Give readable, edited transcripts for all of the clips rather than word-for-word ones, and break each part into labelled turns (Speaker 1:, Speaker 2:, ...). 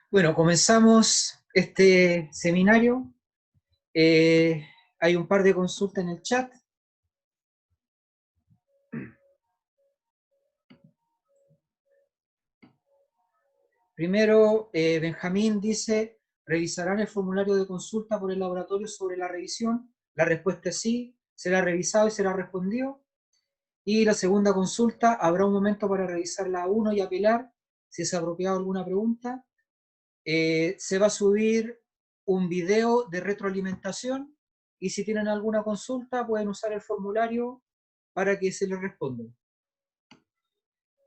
Speaker 1: Bueno, comenzamos este seminario. Hay un par de consultas en el chat. Primero, Benjamín dice, ¿revisarán el formulario de consulta por el laboratorio sobre la revisión? La respuesta es sí, será revisado y será respondido. Y la segunda consulta, habrá un momento para revisar la 1 y apelar, si es apropiado alguna pregunta. Se va a subir un video de retroalimentación y si tienen alguna consulta pueden usar el formulario para que se les responda.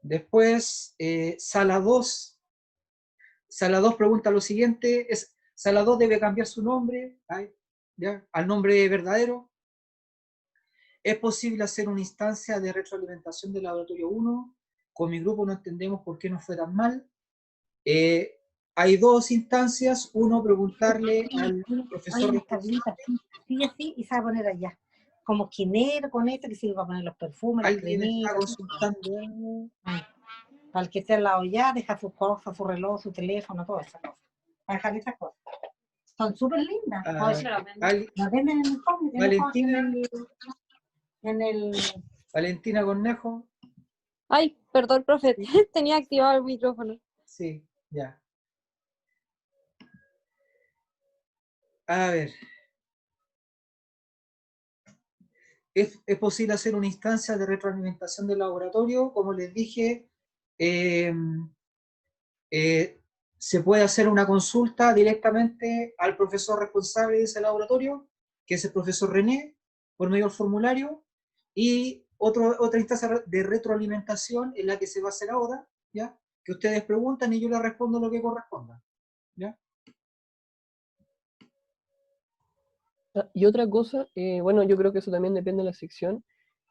Speaker 1: Después, sala 2. Sala 2 pregunta lo siguiente, sala 2 debe cambiar su nombre ¿ya? Al nombre verdadero. ¿Es posible hacer una instancia de retroalimentación del laboratorio 1? Con mi grupo no entendemos por qué nos fue tan mal. Hay dos instancias, uno preguntarle al profesor responsable.
Speaker 2: Sí, así, y se va a poner allá. Como quinero con esto, que sirve para poner los perfumes, las
Speaker 1: Alguien está
Speaker 2: cremitas.
Speaker 1: consultando.
Speaker 2: Para el que esté al lado ya, deja sus cosas, su reloj, su teléfono, todas esas cosas. Para dejar esas cosas. Son súper lindas. Las venden en el home,
Speaker 1: Valentina.
Speaker 2: En el...
Speaker 1: Valentina Cornejo.
Speaker 3: Ay, perdón, profe, tenía activado el micrófono.
Speaker 1: Sí, ya. A ver. ¿Es posible hacer una instancia de retroalimentación del laboratorio? Como les dije, se puede hacer una consulta directamente al profesor responsable de ese laboratorio, que es el profesor René, por medio del formulario, y otra instancia de retroalimentación en la que se va a hacer ahora, ¿ya? Que ustedes preguntan y yo les respondo lo que corresponda, ¿ya?
Speaker 4: Y otra cosa, bueno, yo creo que eso también depende de la sección.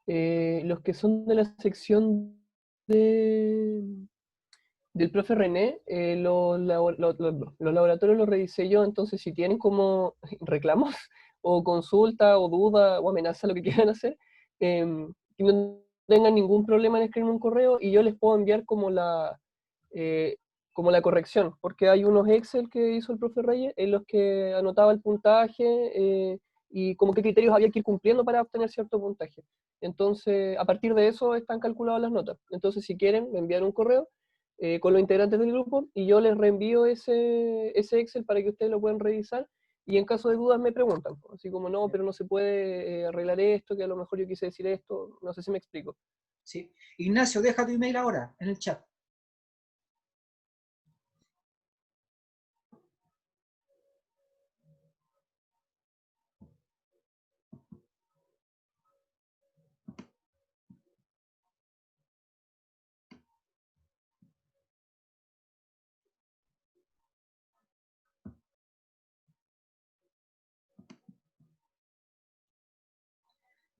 Speaker 4: Los que son de la sección del profe René, los laboratorios los revisé yo, entonces si tienen como reclamos o consulta o duda o amenaza, lo que quieran hacer, que no tengan ningún problema en escribirme un correo y yo les puedo enviar como la corrección, porque hay unos Excel que hizo el profe Reyes en los que anotaba el puntaje y como qué criterios había que ir cumpliendo para obtener cierto puntaje. Entonces, a partir de eso están calculadas las notas. Entonces, si quieren, me envían un correo con los integrantes del grupo y yo les reenvío ese Excel para que ustedes lo puedan revisar y en caso de dudas me preguntan, así como no, pero no se puede arreglar esto, que a lo mejor yo quise decir esto, no sé si me explico.
Speaker 1: Sí. Ignacio, deja tu email ahora en el chat.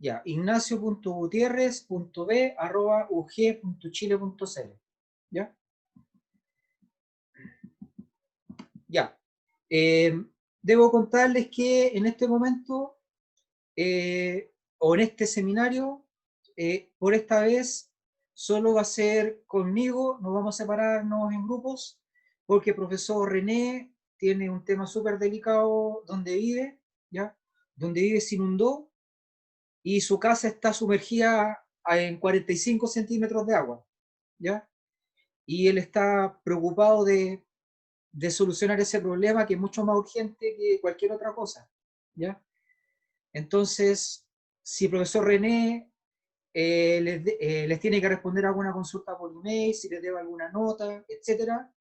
Speaker 1: Ya, ignacio.gutierrez.b@ug.chile.cl. ¿Ya? Ya. Debo contarles que en este momento, o en este seminario, por esta vez, solo va a ser conmigo, nos vamos a separarnos en grupos, porque el profesor René tiene un tema súper delicado donde vive, ¿ya? Donde vive se inundó y su casa está sumergida en 45 centímetros de agua, ¿ya? Y él está preocupado de solucionar ese problema que es mucho más urgente que cualquier otra cosa, ¿ya? Entonces, si el profesor René les tiene que responder alguna consulta por email, si les debe alguna nota, etcétera,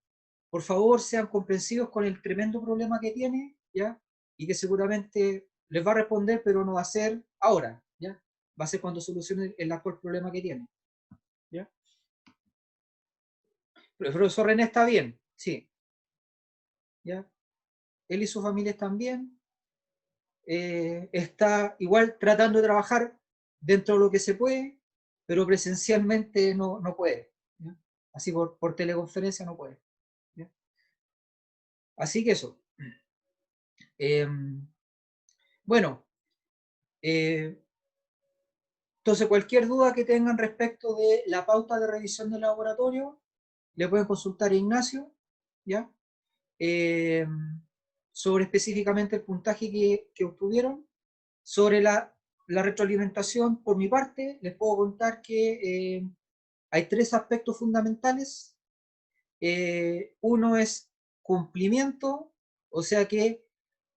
Speaker 1: por favor sean comprensivos con el tremendo problema que tiene, ¿ya? Y que seguramente les va a responder, pero no va a ser ahora, ¿ya? Va a ser cuando solucione el actual problema que tiene, ¿ya? Pero el profesor René está bien, sí, ¿ya? Él y su familia están bien, está igual tratando de trabajar dentro de lo que se puede, pero presencialmente no puede, ¿ya? Así por teleconferencia no puede, ¿ya? Así que eso. Bueno, entonces cualquier duda que tengan respecto de la pauta de revisión del laboratorio, le pueden consultar a Ignacio, ¿ya? sobre específicamente el puntaje que obtuvieron. Sobre la retroalimentación, por mi parte, les puedo contar que hay 3 aspectos fundamentales. Uno es cumplimiento, o sea que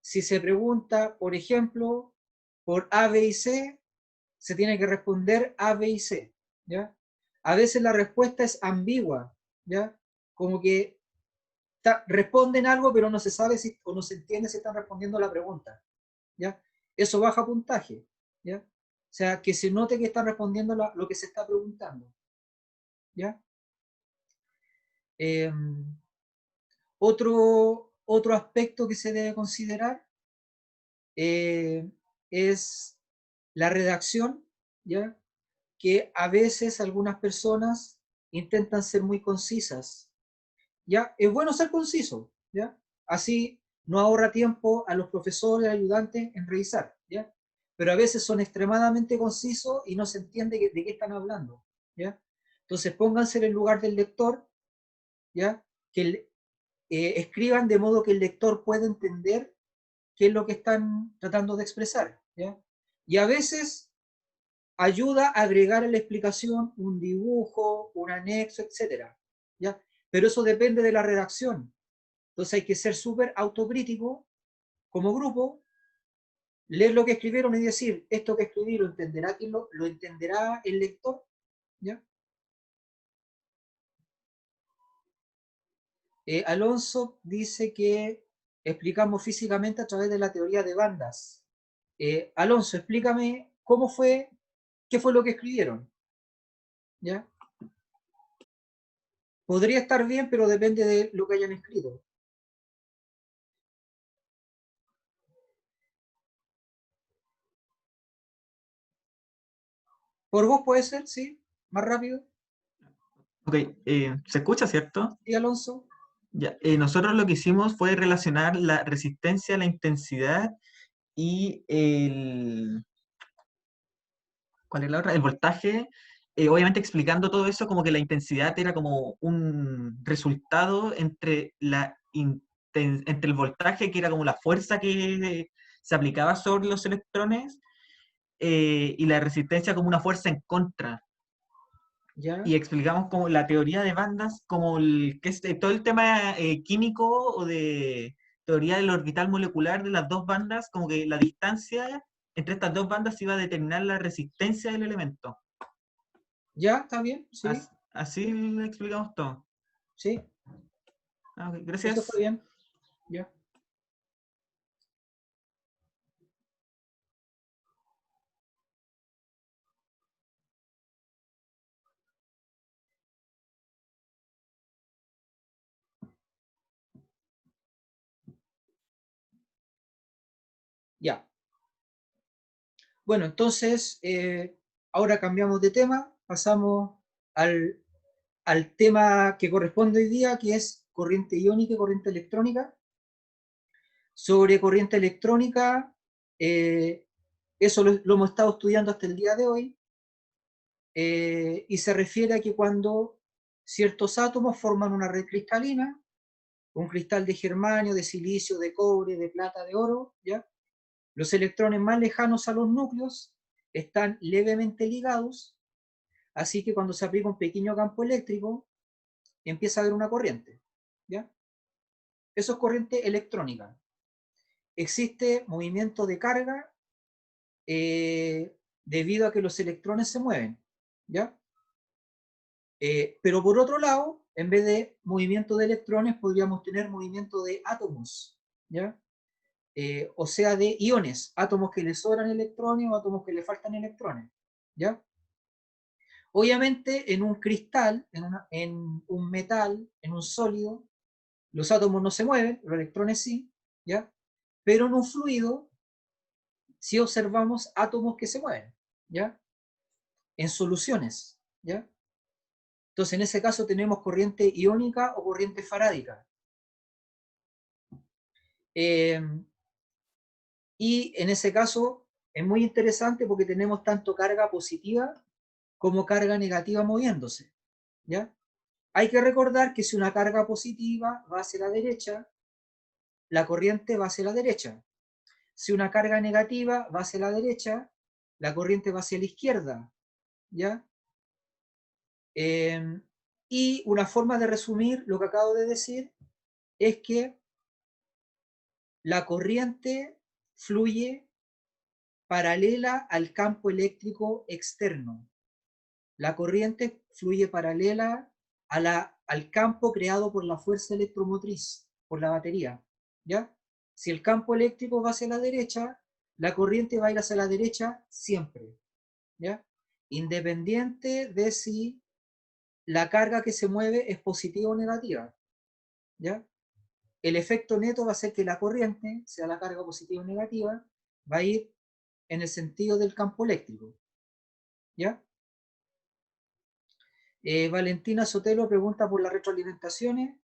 Speaker 1: si se pregunta, por ejemplo, por A, B y C, se tiene que responder A, B y C, ¿ya? A veces la respuesta es ambigua, ¿ya? Como que responden algo, pero no se sabe si, o no se entiende si están respondiendo a la pregunta, ¿ya? Eso baja puntaje, ¿ya? O sea, que se note que están respondiendo lo que se está preguntando, ¿ya? Otro aspecto que se debe considerar es la redacción, ¿ya? Que a veces algunas personas intentan ser muy concisas, ¿ya? Es bueno ser conciso, ¿ya? Así no ahorra tiempo a los profesores, ayudantes en revisar, ¿ya? Pero a veces son extremadamente concisos y no se entiende de qué están hablando, ¿ya? Entonces pónganse en el lugar del lector, ¿ya? Que escriban de modo que el lector pueda entender qué es lo que están tratando de expresar, ¿ya? Y a veces ayuda a agregar a la explicación un dibujo, un anexo, etcétera, ¿ya? Pero eso depende de la redacción. Entonces hay que ser súper autocrítico como grupo, leer lo que escribieron y decir, esto que escribí lo entenderá, lo entenderá el lector, ¿ya? Alonso dice que explicamos físicamente a través de la teoría de bandas. Alonso, explícame cómo fue, qué fue lo que escribieron, ¿ya? Podría estar bien, pero depende de lo que hayan escrito. Por vos puede ser, sí, más rápido.
Speaker 5: Ok, ¿se escucha, cierto?
Speaker 1: Sí, Alonso.
Speaker 5: Ya, nosotros lo que hicimos fue relacionar la resistencia, la intensidad y ¿cuál es la otra? El voltaje, obviamente explicando todo eso como que la intensidad era como un resultado entre entre el voltaje, que era como la fuerza que se aplicaba sobre los electrones, y la resistencia como una fuerza en contra.
Speaker 1: ¿Ya?
Speaker 5: Y explicamos como la teoría de bandas, como que es todo el tema químico o de teoría del orbital molecular de las dos bandas, como que la distancia entre estas dos bandas iba a determinar la resistencia del elemento.
Speaker 1: ¿Ya? ¿Está bien? Sí.
Speaker 5: Así le explicamos todo.
Speaker 1: Sí.
Speaker 5: Okay,
Speaker 1: Eso está
Speaker 5: gracias.
Speaker 1: bien. Ya. Ya. Bueno, entonces, ahora cambiamos de tema, pasamos al, al tema que corresponde hoy día, que es corriente iónica y corriente electrónica. Sobre corriente electrónica, eso lo hemos estado estudiando hasta el día de hoy, y se refiere a que cuando ciertos átomos forman una red cristalina, un cristal de germanio, de silicio, de cobre, de plata, de oro, ¿ya? Los electrones más lejanos a los núcleos están levemente ligados, así que cuando se aplica un pequeño campo eléctrico, empieza a haber una corriente, ¿ya? Eso es corriente electrónica. Existe movimiento de carga debido a que los electrones se mueven, ¿ya? Pero por otro lado, en vez de movimiento de electrones, podríamos tener movimiento de átomos, ¿ya? O sea, de iones, átomos que le sobran electrones o átomos que le faltan electrones, ¿ya? Obviamente, en un cristal, en un metal, en un sólido, los átomos no se mueven, los electrones sí, ¿ya? Pero en un fluido, sí observamos átomos que se mueven, ¿ya? En soluciones, ¿ya? Entonces, en ese caso tenemos corriente iónica o corriente farádica. Y en ese caso es muy interesante porque tenemos tanto carga positiva como carga negativa moviéndose, ¿ya? Hay que recordar que si una carga positiva va hacia la derecha, la corriente va hacia la derecha. Si una carga negativa va hacia la derecha, la corriente va hacia la izquierda, ¿ya? Y una forma de resumir lo que acabo de decir es que la corriente fluye paralela al campo eléctrico externo. La corriente fluye paralela al campo creado por la fuerza electromotriz, por la batería, ¿ya? Si el campo eléctrico va hacia la derecha, la corriente va a ir hacia la derecha siempre, ¿ya? Independiente de si la carga que se mueve es positiva o negativa, ¿ya? El efecto neto va a ser que la corriente, sea la carga positiva o negativa, va a ir en el sentido del campo eléctrico, ¿ya? Valentina Sotelo pregunta por las retroalimentaciones.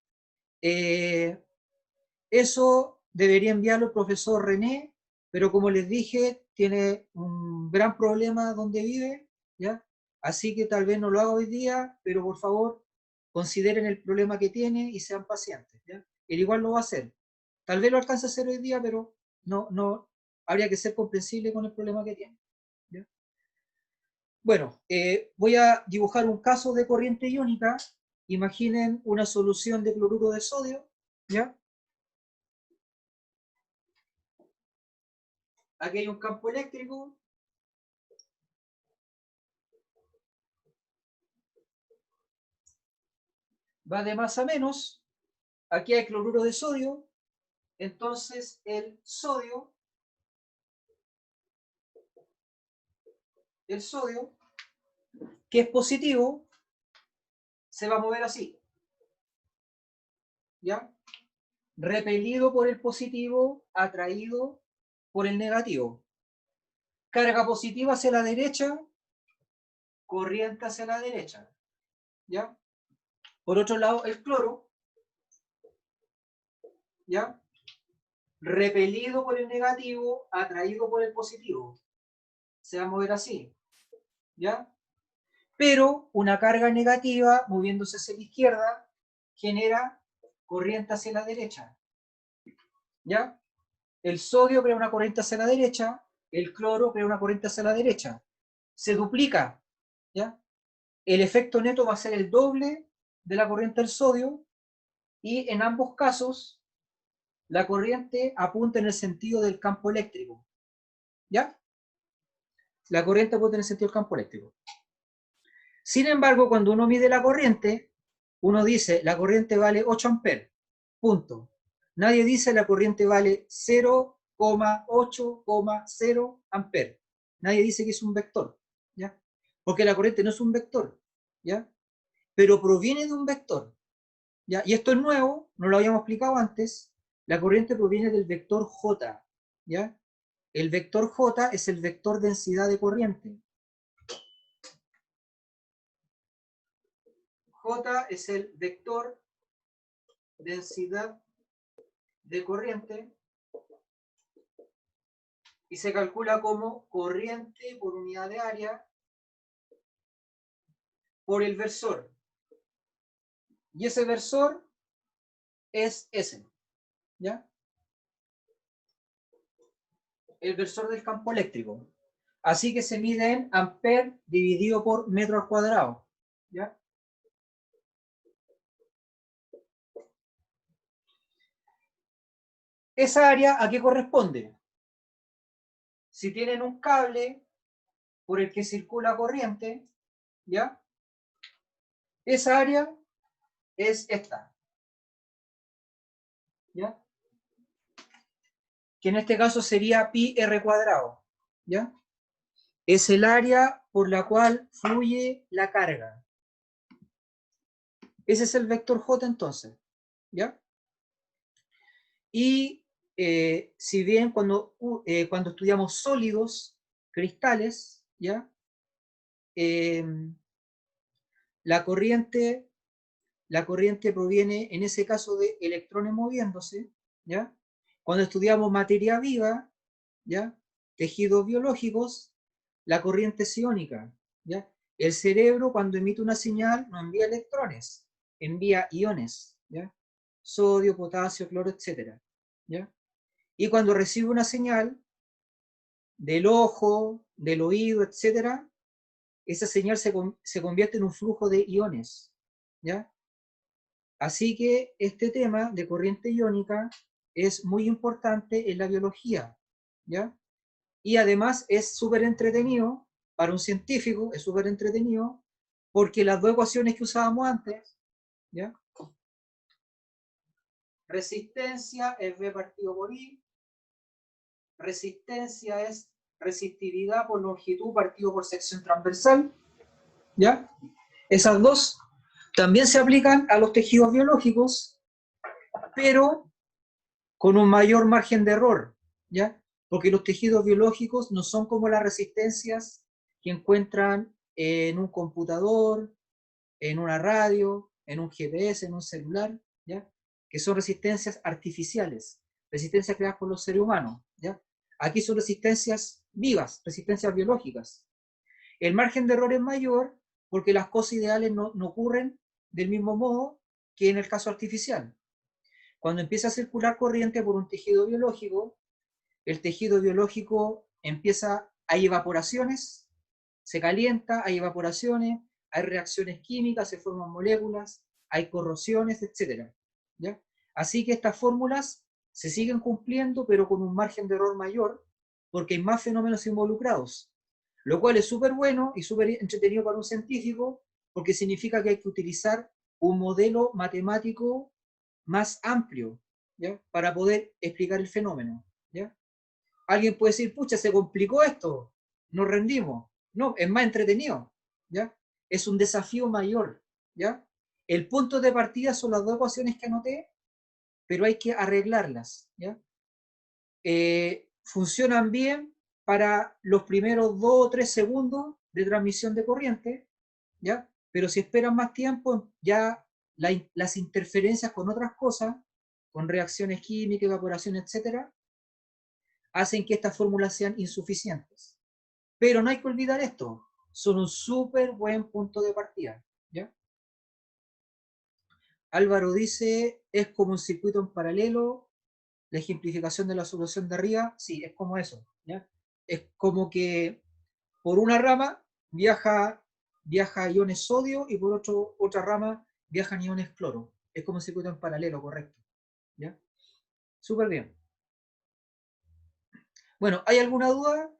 Speaker 1: Eso debería enviarlo el profesor René, pero como les dije, tiene un gran problema donde vive, ¿ya? Así que tal vez no lo haga hoy día, pero por favor, consideren el problema que tiene y sean pacientes, ¿ya? Él igual lo va a hacer. Tal vez lo alcance a hacer hoy día, pero no habría que ser comprensible con el problema que tiene, ¿ya? Bueno, voy a dibujar un caso de corriente iónica. Imaginen una solución de cloruro de sodio, ¿ya? Aquí hay un campo eléctrico. Va de más a menos. Aquí hay cloruro de sodio. Entonces el sodio, que es positivo, se va a mover así, ¿ya? Repelido por el positivo, atraído por el negativo. Carga positiva hacia la derecha, corriente hacia la derecha, ¿ya? Por otro lado, el cloro, ¿ya? Repelido por el negativo, atraído por el positivo. Se va a mover así, ¿ya? Pero una carga negativa, moviéndose hacia la izquierda, genera corriente hacia la derecha, ¿ya? El sodio crea una corriente hacia la derecha, el cloro crea una corriente hacia la derecha. Se duplica, ¿ya? El efecto neto va a ser el doble de la corriente del sodio y en ambos casos la corriente apunta en el sentido del campo eléctrico, ¿ya? La corriente apunta en el sentido del campo eléctrico. Sin embargo, cuando uno mide la corriente, uno dice la corriente vale 8 amperes, punto. Nadie dice la corriente vale 0,8,0 amperes. Nadie dice que es un vector, ¿ya? Porque la corriente no es un vector, ¿ya? Pero proviene de un vector, ¿ya? Y esto es nuevo, no lo habíamos explicado antes. La corriente proviene del vector J, ¿ya? El vector J es el vector densidad de corriente. J es el vector densidad de corriente y se calcula como corriente por unidad de área por el versor. Y ese versor es S, ¿ya? El versor del campo eléctrico. Así que se mide en amper dividido por metro al cuadrado, ¿ya? ¿Esa área a qué corresponde? Si tienen un cable por el que circula corriente, ¿ya? Esa área es esta, ¿ya? Que en este caso sería pi r cuadrado, ¿ya? Es el área por la cual fluye la carga. Ese es el vector J entonces, ¿ya? Y si bien cuando estudiamos sólidos, cristales, ¿ya? La corriente proviene, en ese caso, de electrones moviéndose, ¿ya? Cuando estudiamos materia viva, ¿ya? Tejidos biológicos, la corriente es iónica, ¿ya? El cerebro, cuando emite una señal, no envía electrones, envía iones, ¿ya? Sodio, potasio, cloro, etc., ¿ya? Y cuando recibe una señal del ojo, del oído, etcétera, esa señal se convierte en un flujo de iones, ¿ya? Así que este tema de corriente iónica es muy importante en la biología, ¿ya? Y además es súper entretenido, para un científico es súper entretenido, porque las dos ecuaciones que usábamos antes, ¿ya? Resistencia es V partido por I, resistencia es resistividad por longitud partido por sección transversal, ¿ya? Esas dos también se aplican a los tejidos biológicos, pero con un mayor margen de error, ¿ya? Porque los tejidos biológicos no son como las resistencias que encuentran en un computador, en una radio, en un GPS, en un celular, ¿ya? Que son resistencias artificiales, resistencias creadas por los seres humanos, ¿ya? Aquí son resistencias vivas, resistencias biológicas. El margen de error es mayor porque las cosas ideales no ocurren del mismo modo que en el caso artificial. Cuando empieza a circular corriente por un tejido biológico, el tejido biológico empieza, hay evaporaciones, se calienta, hay evaporaciones, hay reacciones químicas, se forman moléculas, hay corrosiones, etc. ¿Ya? Así que estas fórmulas se siguen cumpliendo, pero con un margen de error mayor, porque hay más fenómenos involucrados, lo cual es súper bueno y súper entretenido para un científico, porque significa que hay que utilizar un modelo matemático más amplio, ¿ya? Para poder explicar el fenómeno, ¿ya? Alguien puede decir, pucha, se complicó esto, nos rendimos. No, es más entretenido, ¿ya? Es un desafío mayor, ¿ya? El punto de partida son las dos ecuaciones que anoté, pero hay que arreglarlas, ¿ya? Funcionan bien para los primeros 2 o 3 segundos de transmisión de corriente, ¿ya? Pero si esperan más tiempo, ya las interferencias con otras cosas, con reacciones químicas, evaporación, etcétera, hacen que estas fórmulas sean insuficientes. Pero no hay que olvidar esto, son un súper buen punto de partida, ¿ya? Álvaro dice, es como un circuito en paralelo, la ejemplificación de la solución de arriba, sí, es como eso, ¿ya? Es como que por una rama viaja iones sodio y por otra rama viajan iones cloro. Es como un circuito en paralelo, correcto, ¿ya? Súper bien. Bueno, ¿hay alguna duda?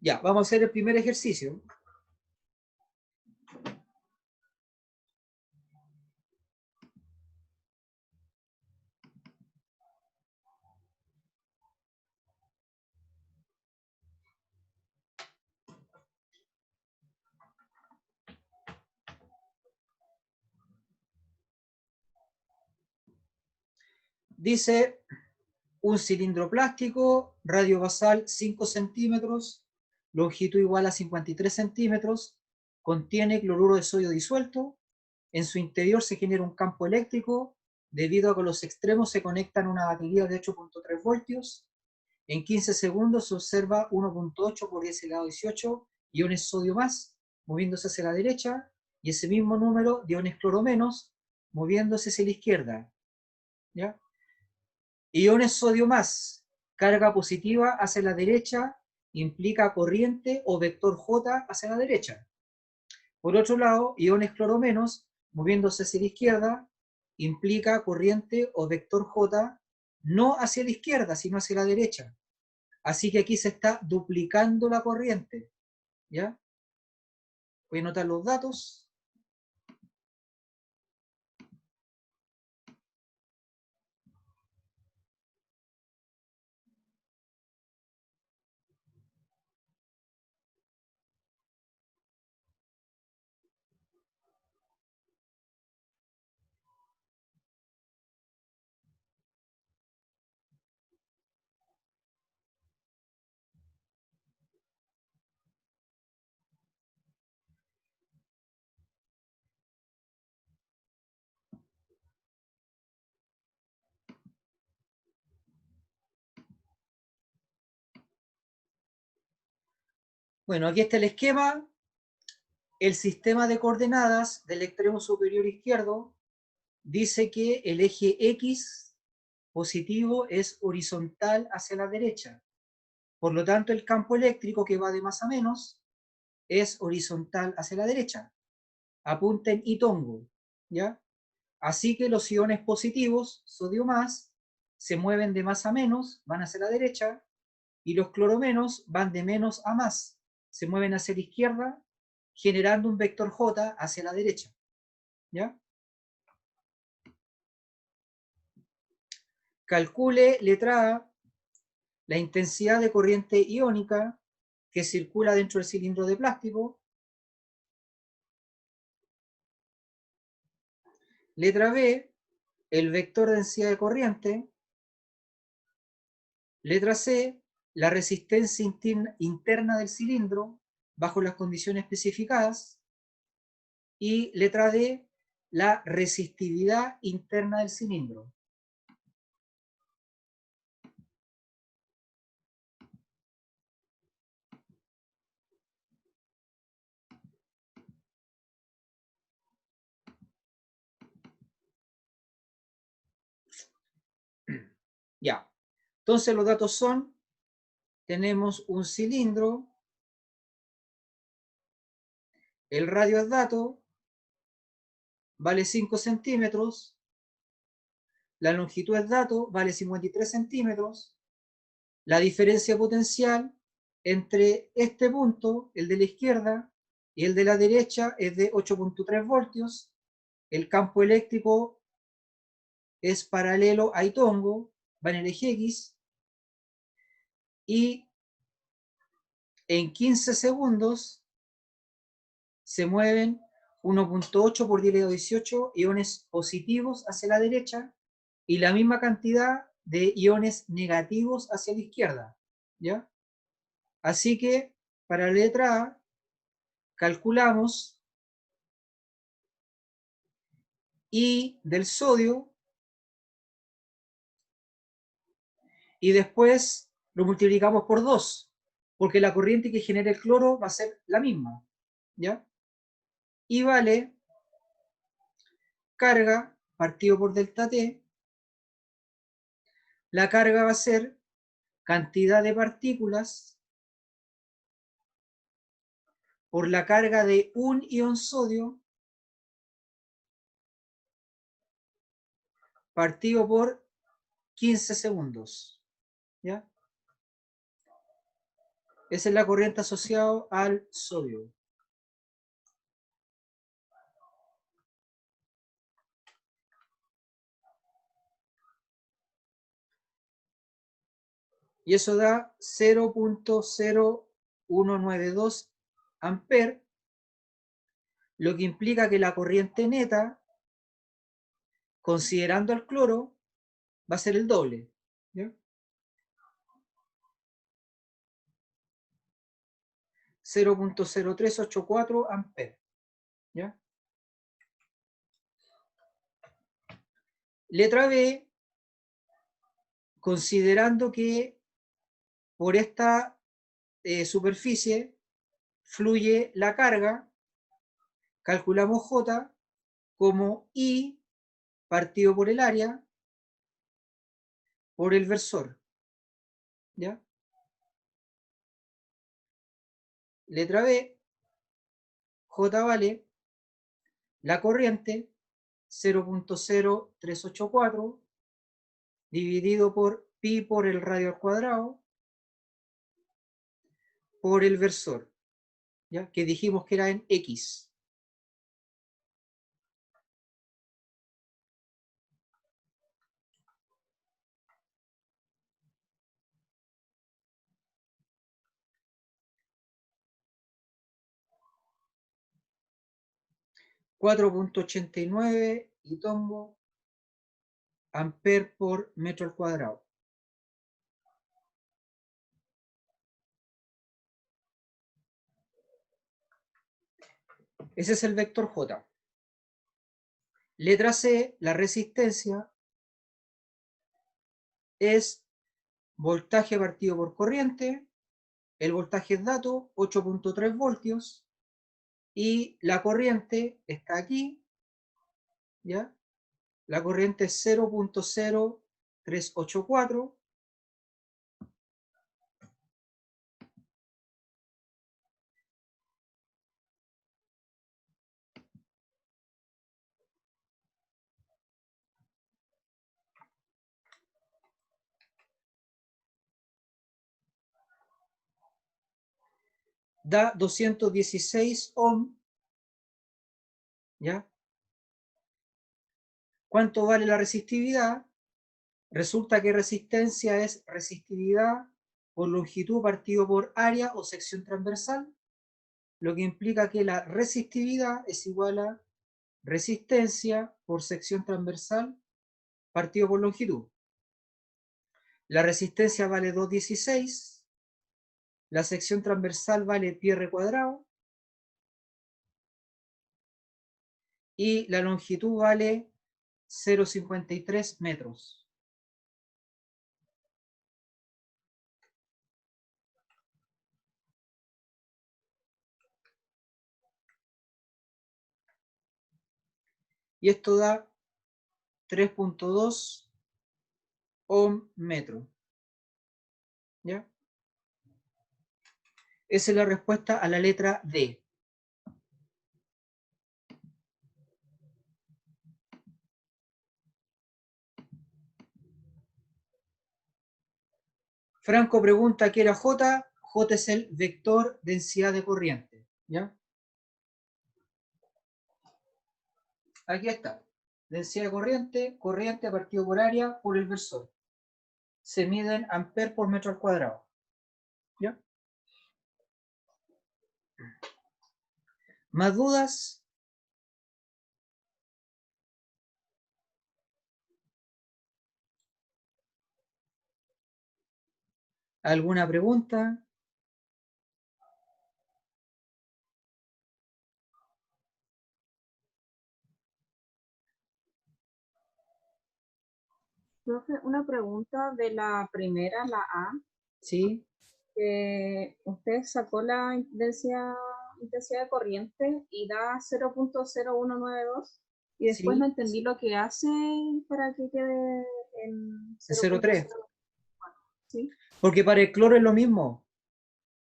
Speaker 1: Ya, vamos a hacer el primer ejercicio. Dice, un cilindro plástico, radio basal 5 centímetros, longitud igual a 53 centímetros, contiene cloruro de sodio disuelto, en su interior se genera un campo eléctrico debido a que los extremos se conectan a una batería de 8.3 voltios. En 15 segundos se observa 1.8 por 10 elevado a 18 iones sodio más, moviéndose hacia la derecha, y ese mismo número de iones cloro menos, moviéndose hacia la izquierda, ¿ya? Iones sodio más, carga positiva hacia la derecha, implica corriente o vector J hacia la derecha. Por otro lado, iones cloro menos, moviéndose hacia la izquierda, implica corriente o vector J no hacia la izquierda, sino hacia la derecha. Así que aquí se está duplicando la corriente, ¿ya? Voy a anotar los datos. Bueno, aquí está el esquema. el sistema de coordenadas del extremo superior izquierdo dice que el eje X positivo es horizontal hacia la derecha. Por lo tanto, el campo eléctrico que va de más a menos es horizontal hacia la derecha. Apunten Itongo, ¿ya? Así que los iones positivos, sodio más, se mueven de más a menos, van hacia la derecha, y los cloromenos van de menos a más, se mueven hacia la izquierda, generando un vector J hacia la derecha, ¿ya? Calcule, letra A, la intensidad de corriente iónica que circula dentro del cilindro de plástico. Letra B, el vector de densidad de corriente. Letra C, la resistencia interna del cilindro bajo las condiciones especificadas. Y letra D, la resistividad interna del cilindro. Ya. Entonces los datos son, tenemos un cilindro, el radio es dato, vale 5 centímetros, la longitud es dato, vale 53 centímetros, la diferencia potencial entre este punto, el de la izquierda, y el de la derecha es de 8.3 voltios, el campo eléctrico es paralelo a Itongo, va en el eje X, y en 15 segundos se mueven 1.8 por 10 a la 18 iones positivos hacia la derecha y la misma cantidad de iones negativos hacia la izquierda, ¿ya? Así que para la letra A calculamos I del sodio y después lo multiplicamos por 2, porque la corriente que genera el cloro va a ser la misma, ¿ya? Y vale carga partido por delta T. La carga va a ser cantidad de partículas por la carga de un ion sodio partido por 15 segundos, ¿ya? Esa es la corriente asociada al sodio. Y eso da 0.0192 amperes, lo que implica que la corriente neta, considerando el cloro, va a ser el doble, ¿ya? 0.0384 amperes, ¿ya? Letra B, considerando que por esta superficie fluye la carga, calculamos J como I partido por el área por el versor, ¿ya? Letra B, J vale la corriente 0.0384 dividido por pi por el radio al cuadrado por el versor, ¿ya? Que dijimos que era en X. .89 y tombo amper por metro al cuadrado. Ese es el vector J. Letra C, la resistencia es voltaje partido por corriente. El voltaje es dato, 8.3 voltios. Y la corriente está aquí, ¿ya? La corriente es 0.0384. Da 216 ohm, ¿ya? ¿Cuánto vale la resistividad? Resulta que resistencia es resistividad por longitud partido por área o sección transversal, lo que implica que la resistividad es igual a resistencia por sección transversal partido por longitud. La resistencia vale 216, la sección transversal vale πr cuadrado y la longitud vale 0,53 metros. Y esto da 3.2 ohm metro. ¿Ya? Esa es la respuesta a la letra D. Franco pregunta qué era J. J es el vector densidad de corriente. ¿Ya? Aquí está. Densidad de corriente, corriente partido por área por el versor. Se mide en amperes por metro al cuadrado. ¿Ya? ¿Más dudas? ¿Alguna pregunta?
Speaker 6: Profe, una pregunta de la primera, la A.
Speaker 1: Sí.
Speaker 6: Usted sacó la intensidad de corriente y da 0.0192 y después
Speaker 1: Sí.
Speaker 6: no entendí lo que hace para que quede en
Speaker 1: 0.3.
Speaker 6: ¿Sí?
Speaker 1: Porque para el cloro es lo mismo.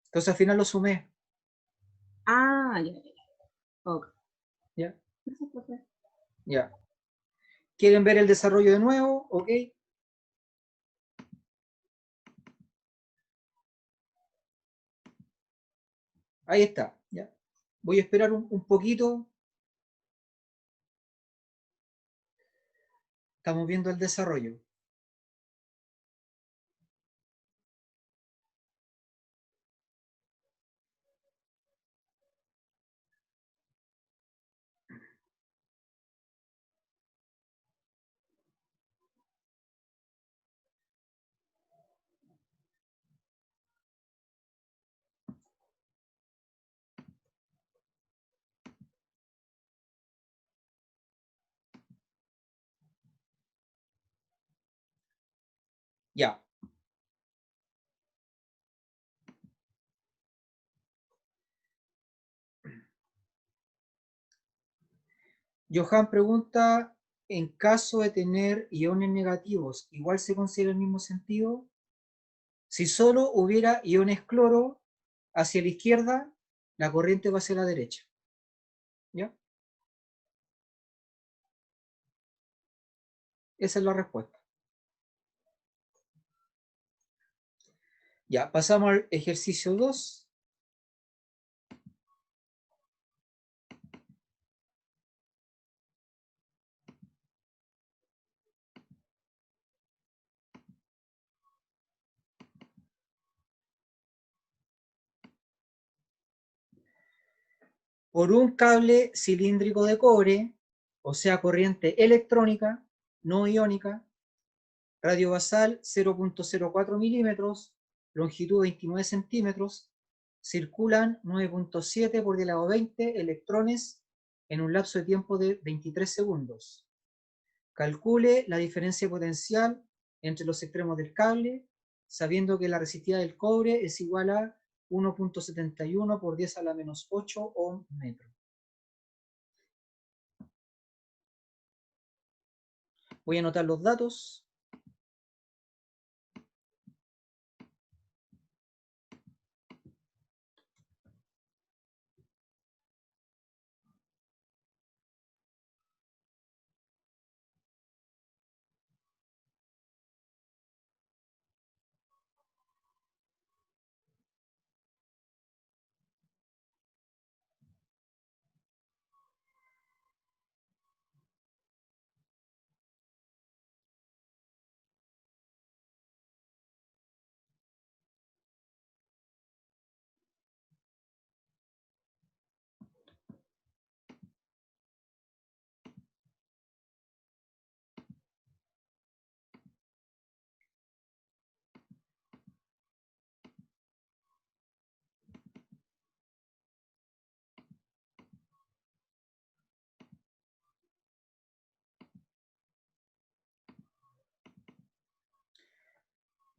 Speaker 1: Entonces al final lo sumé.
Speaker 6: Ah, ya. Ok.
Speaker 1: ¿Ya?
Speaker 6: Eso, profe.
Speaker 1: Ya. ¿Quieren ver el desarrollo de nuevo? Ok. Ahí está. ¿Ya? Voy a esperar un poquito. Estamos viendo el desarrollo. Ya. Johan pregunta, en caso de tener iones negativos, ¿igual se considera el mismo sentido? Si solo hubiera iones cloro hacia la izquierda, la corriente va hacia la derecha. ¿Ya? Esa es la respuesta. Ya, pasamos al ejercicio 2. Por un cable cilíndrico de cobre, o sea, corriente electrónica, no iónica, radio basal 0.04 milímetros, longitud 29 centímetros, circulan 9.7 por 10⁻20 electrones en un lapso de tiempo de 23 segundos. Calcule la diferencia potencial entre los extremos del cable, sabiendo que la resistividad del cobre es igual a 1.71 por 10 a la menos 8 ohm metro. Voy a anotar los datos.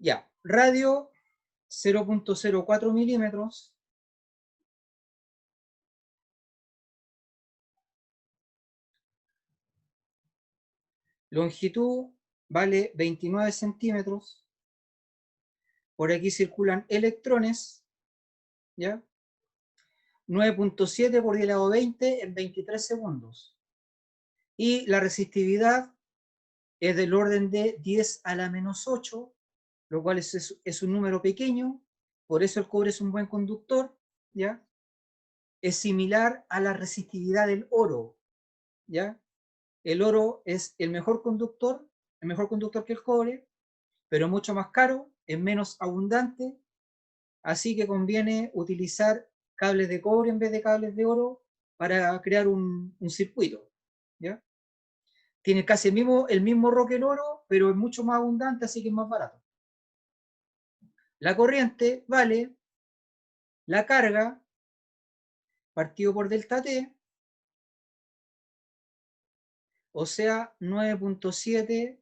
Speaker 1: Ya, radio 0.04 milímetros. Longitud vale 29 centímetros. Por aquí circulan electrones, ¿ya? 9.7 por 10 a la 20 en 23 segundos. Y la resistividad es del orden de 10 a la menos 8, lo cual es un número pequeño, por eso el cobre es un buen conductor, ¿ya? Es similar a la resistividad del oro, ¿ya? El oro es el mejor conductor que el cobre, pero mucho más caro, es menos abundante, así que conviene utilizar cables de cobre en vez de cables de oro para crear un circuito, ¿ya? Tiene casi el mismo rock que el oro, pero es mucho más abundante, así que es más barato. La corriente vale la carga partido por delta T, o sea, 9.7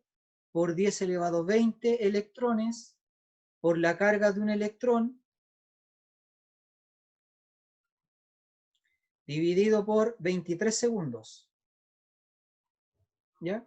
Speaker 1: por 10 elevado a 20 electrones por la carga de un electrón dividido por 23 segundos. ¿Ya?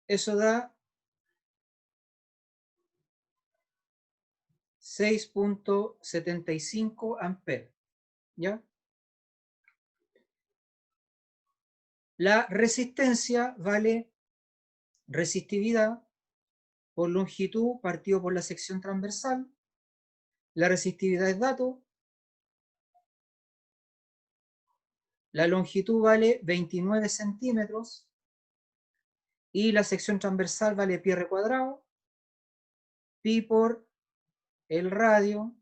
Speaker 1: Eso da 6.75 amperes. ¿Ya? La resistencia vale resistividad por longitud partido por la sección transversal. La resistividad es dato. La longitud vale 29 centímetros y la sección transversal vale pi r cuadrado, pi por el radio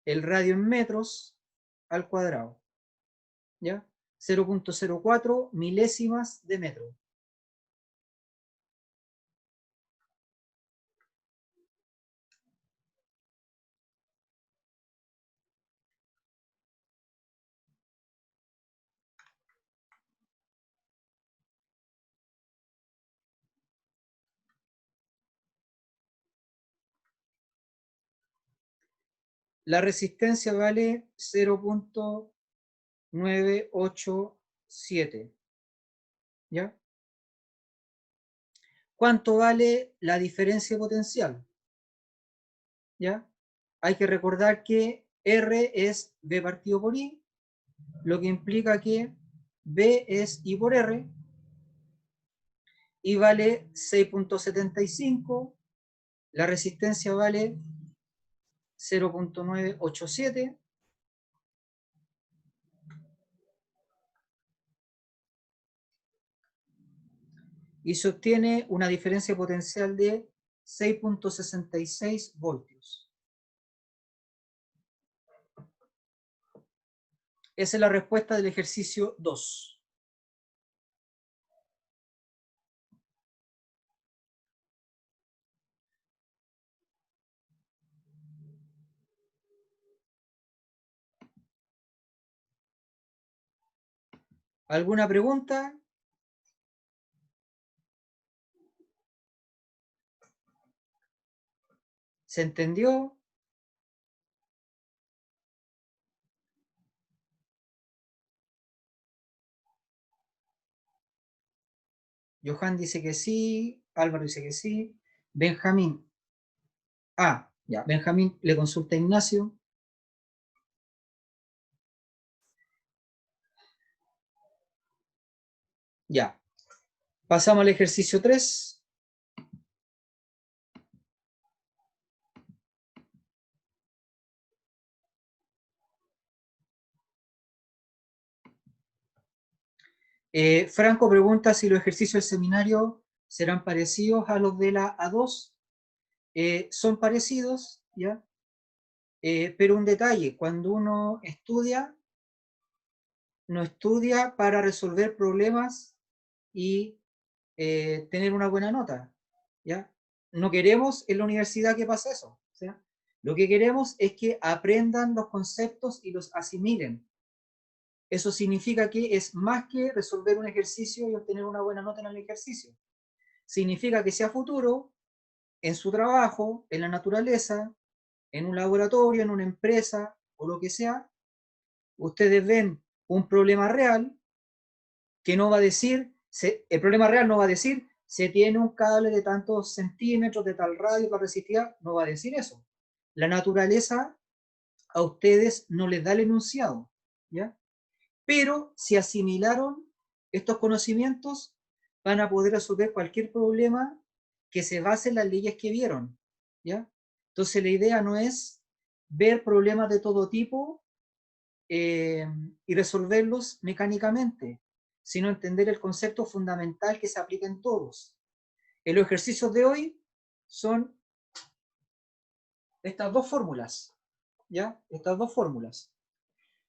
Speaker 1: en metros al cuadrado, ¿ya? 0.04 milésimas de metro. La resistencia vale 0.987, ¿ya? ¿Cuánto vale la diferencia potencial? ¿Ya? Hay que recordar que R es B partido por I, lo que implica que B es I por R, I vale 6.75, la resistencia vale 0.987, y se obtiene una diferencia potencial de 6.66 voltios. Esa es la respuesta del ejercicio 2. ¿Alguna pregunta? ¿Se entendió? Johan dice que sí, Álvaro dice que sí, Benjamín. Ah, ya, Benjamín le consulta a Ignacio. Ya. Pasamos al ejercicio 3. Franco pregunta si los ejercicios del seminario serán parecidos a los de la A2. Son parecidos, ¿ya? Pero un detalle, cuando uno estudia, no estudia para resolver problemas y tener una buena nota, ¿ya? No queremos en la universidad que pase eso, ¿ya? Lo que queremos es que aprendan los conceptos y los asimilen. Eso significa que es más que resolver un ejercicio y obtener una buena nota en el ejercicio. Significa que si a futuro, en su trabajo, en la naturaleza, en un laboratorio, en una empresa o lo que sea, ustedes ven un problema real que no va a decir, el problema real no va a decir, se tiene un cable de tantos centímetros, de tal radio, para resistividad, no va a decir eso. La naturaleza a ustedes no les da el enunciado, ¿ya? Pero si asimilaron estos conocimientos, van a poder resolver cualquier problema que se base en las leyes que vieron, ¿ya? Entonces la idea no es ver problemas de todo tipo y resolverlos mecánicamente, sino entender el concepto fundamental que se aplica en todos. En los ejercicios de hoy son estas dos fórmulas, ¿ya? Estas dos fórmulas.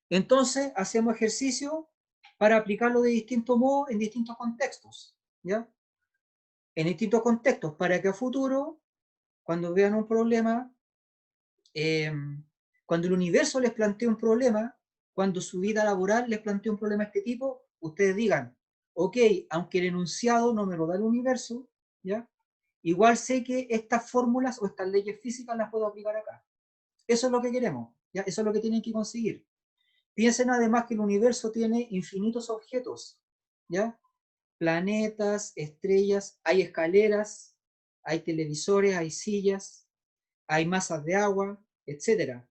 Speaker 1: Entonces, hacemos ejercicio para aplicarlo de distintos modos en distintos contextos, ¿ya? En distintos contextos, para que a futuro, cuando vean un problema, cuando el universo les plantee un problema, cuando su vida laboral les plantee un problema de este tipo, ustedes digan, ok, aunque el enunciado no me lo da el universo, ¿ya? Igual sé que estas fórmulas o estas leyes físicas las puedo aplicar acá. Eso es lo que queremos, ¿ya? Eso es lo que tienen que conseguir. Piensen además que el universo tiene infinitos objetos, ¿ya? Planetas, estrellas, hay escaleras, hay televisores, hay sillas, hay masas de agua, etc.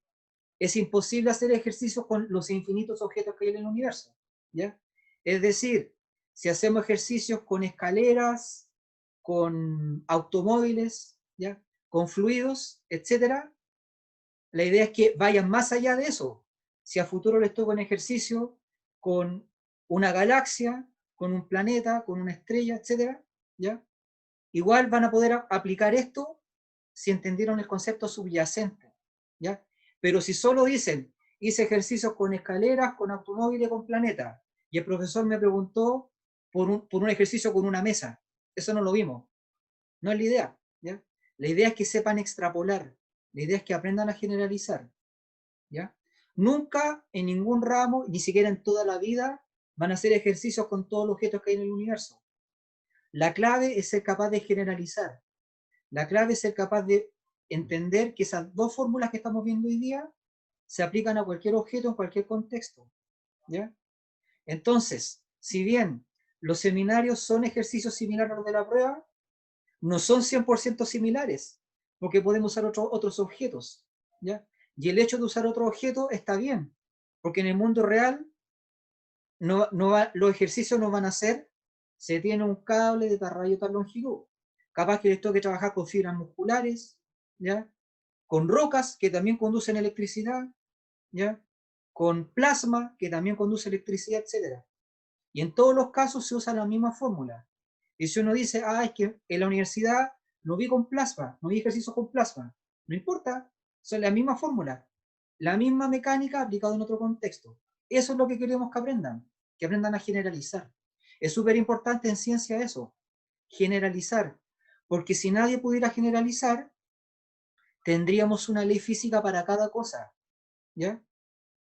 Speaker 1: Es imposible hacer ejercicios con los infinitos objetos que hay en el universo, ¿ya? Es decir, si hacemos ejercicios con escaleras, con automóviles, ¿ya? Con fluidos, etc., la idea es que vayan más allá de eso. Si a futuro les toca un ejercicio con una galaxia, con un planeta, con una estrella, etc., ¿ya? Igual van a poder aplicar esto si entendieron el concepto subyacente, ¿ya? Pero si solo dicen, hice ejercicios con escaleras, con automóviles, con planeta, y el profesor me preguntó por un ejercicio con una mesa, eso no lo vimos. No es la idea, ¿ya? La idea es que sepan extrapolar, la idea es que aprendan a generalizar, ¿ya? Nunca en ningún ramo, ni siquiera en toda la vida, van a hacer ejercicios con todos los objetos que hay en el universo. La clave es ser capaz de generalizar. La clave es ser capaz de entender que esas dos fórmulas que estamos viendo hoy día se aplican a cualquier objeto en cualquier contexto, ¿ya? Entonces, si bien los seminarios son ejercicios similares a los de la prueba, no son 100% similares, porque podemos usar otros objetos, ¿ya? Y el hecho de usar otro objeto está bien, porque en el mundo real los ejercicios no van a ser, se tiene un cable de tal radio, tal longitud. Capaz que les toque trabajar con fibras musculares, ¿ya? Con rocas que también conducen electricidad, ¿ya? Con plasma que también conduce electricidad, etc. Y en todos los casos se usa la misma fórmula. Y si uno dice, es que en la universidad no vi con plasma, no vi ejercicios con plasma, no importa, son la misma fórmula, la misma mecánica aplicada en otro contexto. Eso es lo que queremos que aprendan a generalizar. Es súper importante en ciencia eso, generalizar, porque si nadie pudiera generalizar, tendríamos una ley física para cada cosa, ¿ya?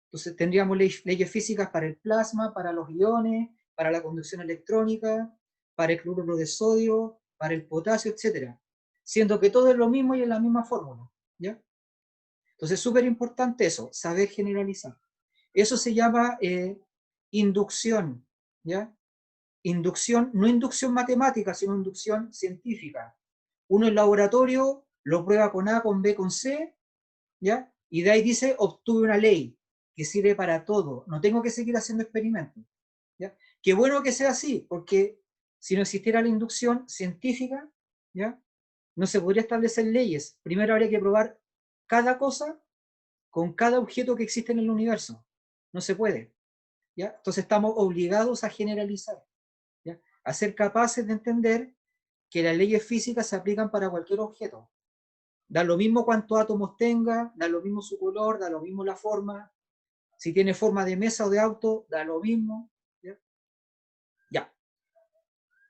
Speaker 1: Entonces tendríamos leyes físicas para el plasma, para los iones, para la conducción electrónica, para el cloruro de sodio, para el potasio, etc. Siendo que todo es lo mismo y en la misma fórmula, ¿ya? Entonces es súper importante eso, saber generalizar. Eso se llama inducción, ¿ya? Inducción, no inducción matemática, sino inducción científica. Uno en laboratorio lo prueba con A, con B, con C, ¿ya? Y de ahí dice, obtuve una ley que sirve para todo. No tengo que seguir haciendo experimentos, ¿ya? Qué bueno que sea así, porque si no existiera la inducción científica, ¿ya? No se podría establecer leyes. Primero habría que probar cada cosa con cada objeto que existe en el universo. No se puede, ¿ya? Entonces estamos obligados a generalizar, ¿ya? A ser capaces de entender que las leyes físicas se aplican para cualquier objeto. Da lo mismo cuántos átomos tenga, da lo mismo su color, da lo mismo la forma. Si tiene forma de mesa o de auto, da lo mismo. ¿Ya? Ya.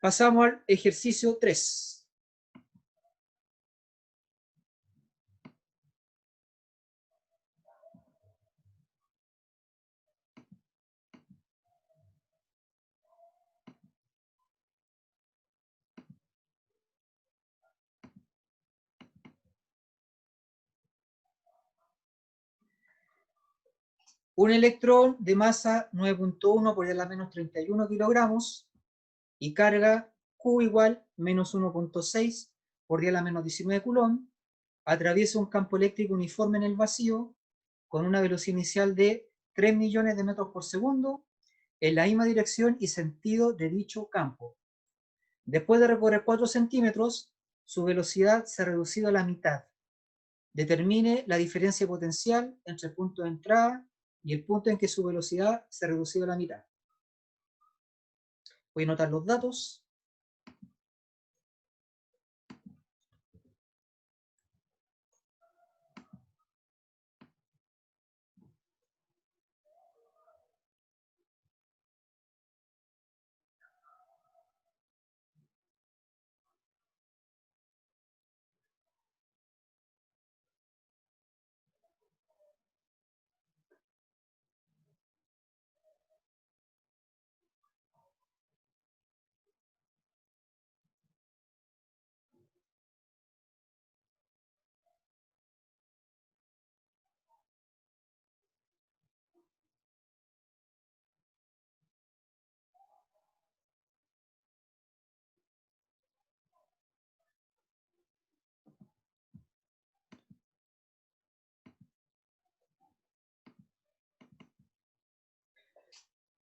Speaker 1: Pasamos al ejercicio 3. Un electrón de masa 9.1 por 10 a la menos 31 kilogramos y carga Q igual menos 1.6 por 10 a la menos 19 coulomb, atraviesa un campo eléctrico uniforme en el vacío con una velocidad inicial de 3 millones de metros por segundo en la misma dirección y sentido de dicho campo. Después de recorrer 4 centímetros, su velocidad se ha reducido a la mitad. Determine la diferencia potencial entre el punto de entrada y el punto en que su velocidad se ha reducido a la mitad. Voy a anotar los datos.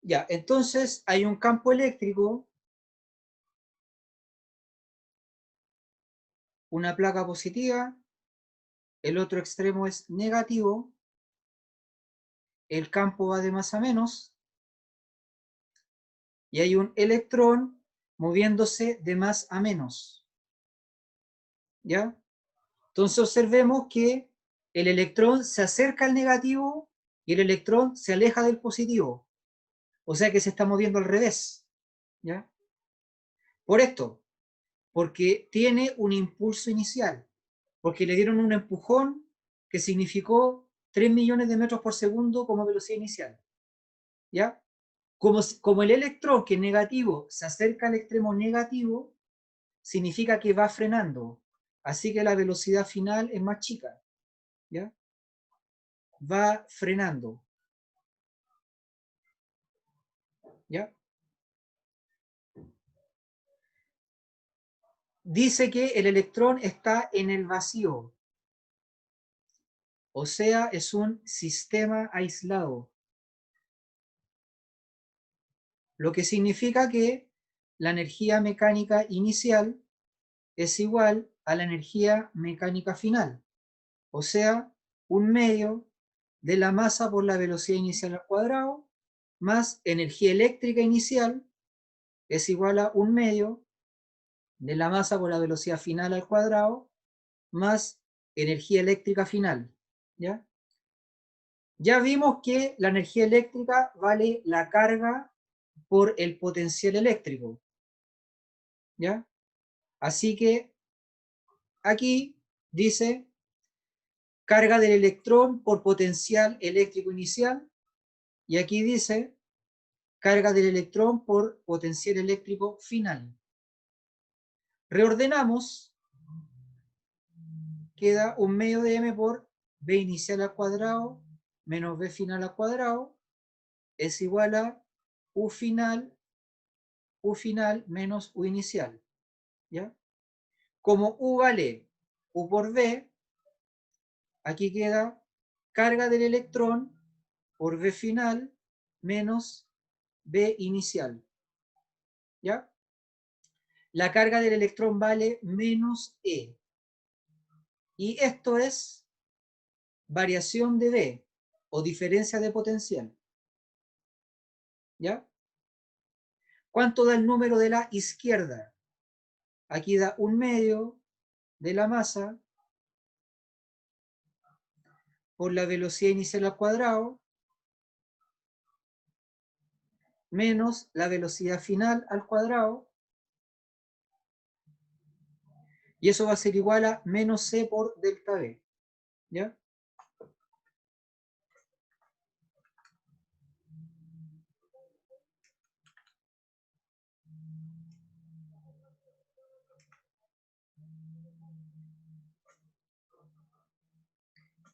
Speaker 1: Ya, entonces hay un campo eléctrico, una placa positiva, el otro extremo es negativo, el campo va de más a menos, y hay un electrón moviéndose de más a menos. ¿Ya? Entonces observemos que el electrón se acerca al negativo y el electrón se aleja del positivo. O sea que se está moviendo al revés. ¿Ya? Por esto, porque tiene un impulso inicial, porque le dieron un empujón que significó 3 millones de metros por segundo como velocidad inicial. ¿Ya? Como el electrón que es negativo se acerca al extremo negativo, significa que va frenando. Así que la velocidad final es más chica. ¿Ya? Va frenando. ¿Ya? Dice que el electrón está en el vacío. O sea, es un sistema aislado. Lo que significa que la energía mecánica inicial es igual a la energía mecánica final. O sea, un medio de la masa por la velocidad inicial al cuadrado más energía eléctrica inicial es igual a un medio de la masa por la velocidad final al cuadrado más energía eléctrica final. ¿Ya? Ya vimos que la energía eléctrica vale la carga por el potencial eléctrico. ¿Ya? Así que aquí dice carga del electrón por potencial eléctrico inicial, y aquí dice carga del electrón por potencial eléctrico final. Reordenamos, queda un medio de m por b inicial al cuadrado menos b final al cuadrado es igual a u final menos u inicial. ¿Ya? Como u vale u por b, aquí queda carga del electrón por b final menos b inicial. ¿Ya? La carga del electrón vale menos e. Y esto es variación de B o diferencia de potencial. ¿Ya? ¿Cuánto da el número de la izquierda? Aquí da un medio de la masa por la velocidad inicial al cuadrado menos la velocidad final al cuadrado, y eso va a ser igual a menos c por delta B. ¿Ya?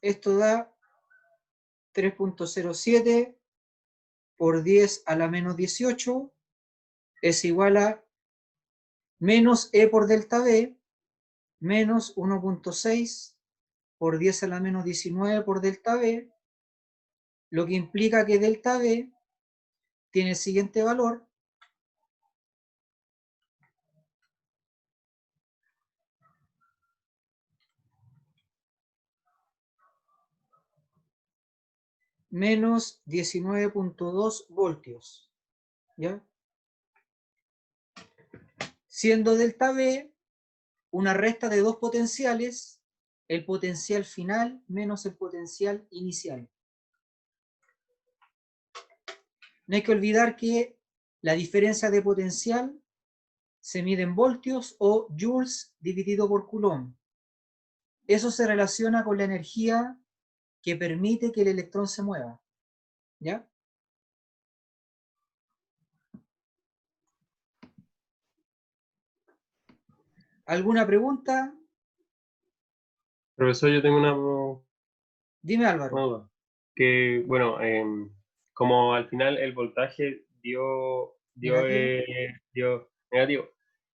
Speaker 1: Esto da 3.07 por 10 a la menos 18 es igual a menos e por delta B menos 1.6 por 10 a la menos 19 por delta B, lo que implica que delta B tiene el siguiente valor: menos 19.2 voltios. ¿Ya? Siendo delta B una resta de dos potenciales, el potencial final menos el potencial inicial. No hay que olvidar que la diferencia de potencial se mide en voltios o joules dividido por coulomb. Eso se relaciona con la energía que permite que el electrón se mueva. ¿Ya? ¿Alguna pregunta?
Speaker 7: Profesor, yo tengo una
Speaker 1: Dime, Álvaro.
Speaker 7: duda. Que, bueno, como al final el voltaje dio negativo,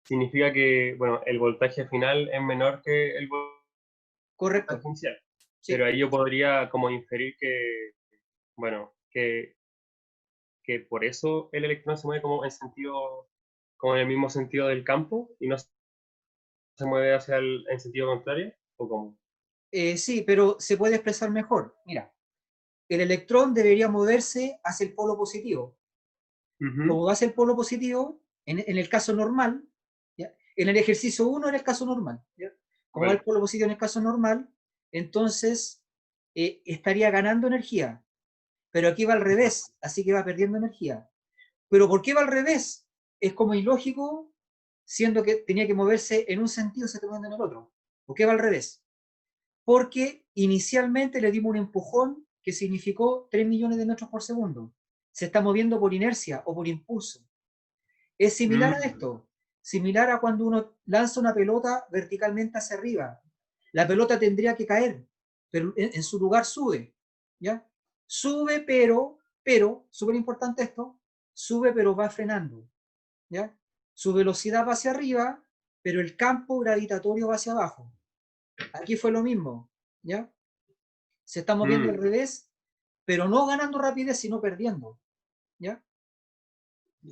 Speaker 7: significa que, bueno, el voltaje final es menor que el voltaje
Speaker 1: Correcto.
Speaker 7: inicial.
Speaker 1: Sí.
Speaker 7: Pero ahí yo podría como inferir que, bueno, que por eso el electrón se mueve como en el mismo sentido del campo y no se mueve hacia en sentido contrario, ¿o cómo?
Speaker 1: Sí, pero se puede expresar mejor. Mira, el electrón debería moverse hacia el polo positivo. Como va hacia el polo positivo, en el caso normal, ¿ya? En el ejercicio 1 era el caso normal, ¿ya? Como va el polo positivo en el caso normal, entonces estaría ganando energía. Pero aquí va al revés, así que va perdiendo energía. ¿Pero por qué va al revés? Es como ilógico, siendo que tenía que moverse en un sentido, se está moviendo en el otro. ¿Por qué va al revés? Porque inicialmente le dimos un empujón que significó 3 millones de metros por segundo. Se está moviendo por inercia o por impulso. Es similar a esto, similar a cuando uno lanza una pelota verticalmente hacia arriba. La pelota tendría que caer, pero en su lugar sube. ¿Ya? Sube, pero, súper importante esto, sube pero va frenando. ¿Ya? Su velocidad va hacia arriba, pero el campo gravitatorio va hacia abajo. Aquí fue lo mismo, ¿ya? Se está moviendo al revés, pero no ganando rapidez, sino perdiendo, ¿ya?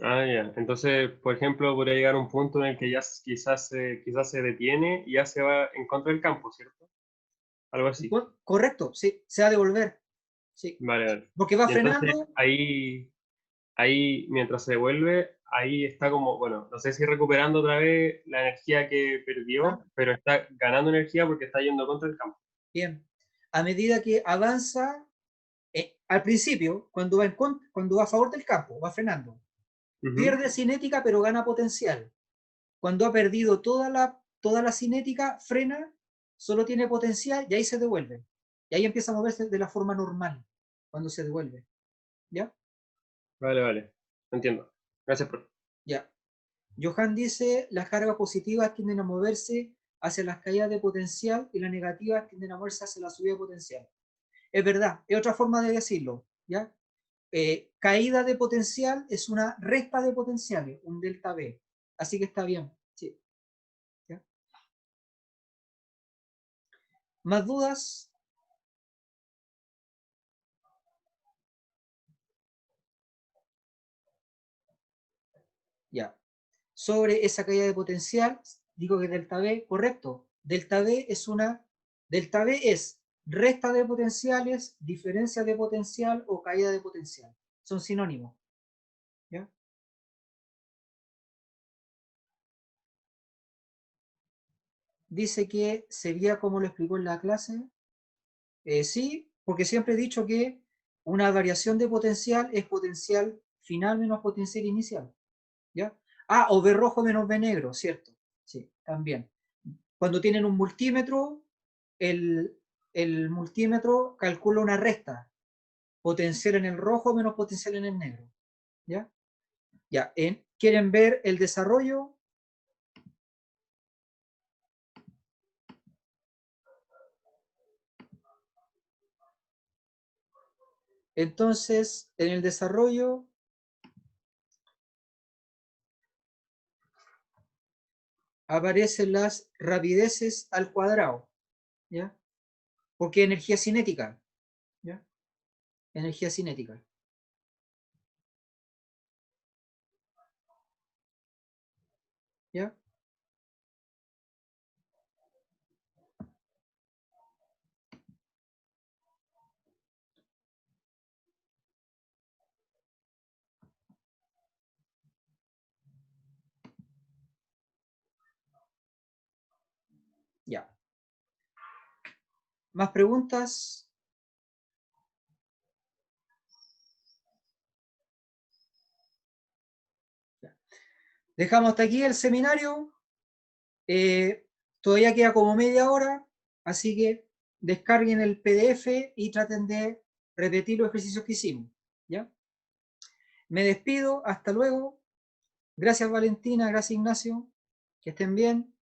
Speaker 7: Ah, ya. Entonces, por ejemplo, podría llegar a un punto en el que ya quizás se detiene y ya se va en contra del campo, ¿cierto? Algo así.
Speaker 1: Correcto, sí, se va a devolver. Sí.
Speaker 7: Vale.
Speaker 1: Porque va
Speaker 7: Y
Speaker 1: frenando.
Speaker 7: entonces, ahí, mientras se devuelve, ahí está como, bueno, no sé si recuperando otra vez la energía que perdió, pero está ganando energía porque está yendo contra el campo.
Speaker 1: Bien. A medida que avanza, al principio, cuando va a favor del campo, va frenando. Pierde cinética, pero gana potencial. Cuando ha perdido toda la cinética, frena, solo tiene potencial y ahí se devuelve. Y ahí empieza a moverse de la forma normal, cuando se devuelve. ¿Ya?
Speaker 7: Vale. Entiendo. Gracias, profe.
Speaker 1: Ya. Johan dice, las cargas positivas tienden a moverse hacia las caídas de potencial y las negativas tienden a moverse hacia la subida de potencial. Es verdad, es otra forma de decirlo, ¿ya? Caída de potencial es una resta de potenciales, un delta B. Así que está bien. Sí. ¿Ya? ¿Más dudas? Ya. Sobre esa caída de potencial, digo que delta B, correcto. Delta B es resta de potenciales, diferencia de potencial o caída de potencial. Son sinónimos. ¿Ya? Dice que sería como lo explicó en la clase. Sí, porque siempre he dicho que una variación de potencial es potencial final menos potencial inicial. ¿Ya? Ah, o B rojo menos B negro, ¿cierto? Sí, también. Cuando tienen un multímetro, el multímetro calcula una resta. Potencial en el rojo menos potencial en el negro. ¿Ya? Ya. ¿Quieren ver el desarrollo? Entonces, en el desarrollo aparecen las rapideces al cuadrado, ¿ya? Porque energía cinética, ¿ya? Energía cinética. ¿Ya? Ya. ¿Más preguntas? Ya. Dejamos hasta aquí el seminario. Todavía queda como media hora, así que descarguen el PDF y traten de repetir los ejercicios que hicimos. ¿Ya? Me despido, hasta luego. Gracias Valentina, gracias Ignacio, que estén bien.